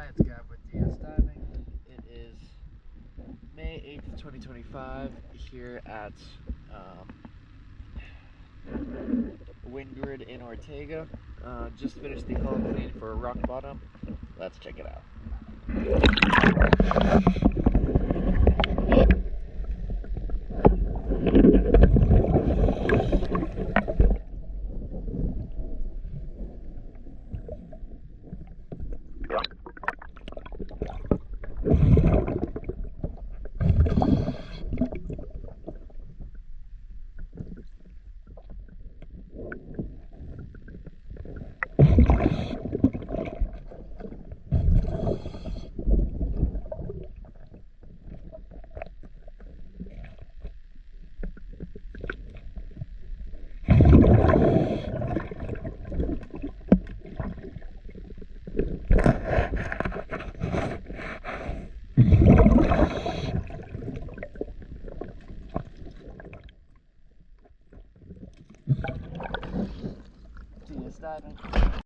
it's Gab with DS Diving. It is May 8th, 2025 here at Windward in Ortega. Just finished the hull clean for rock bottom. Let's check it out. DS Diving.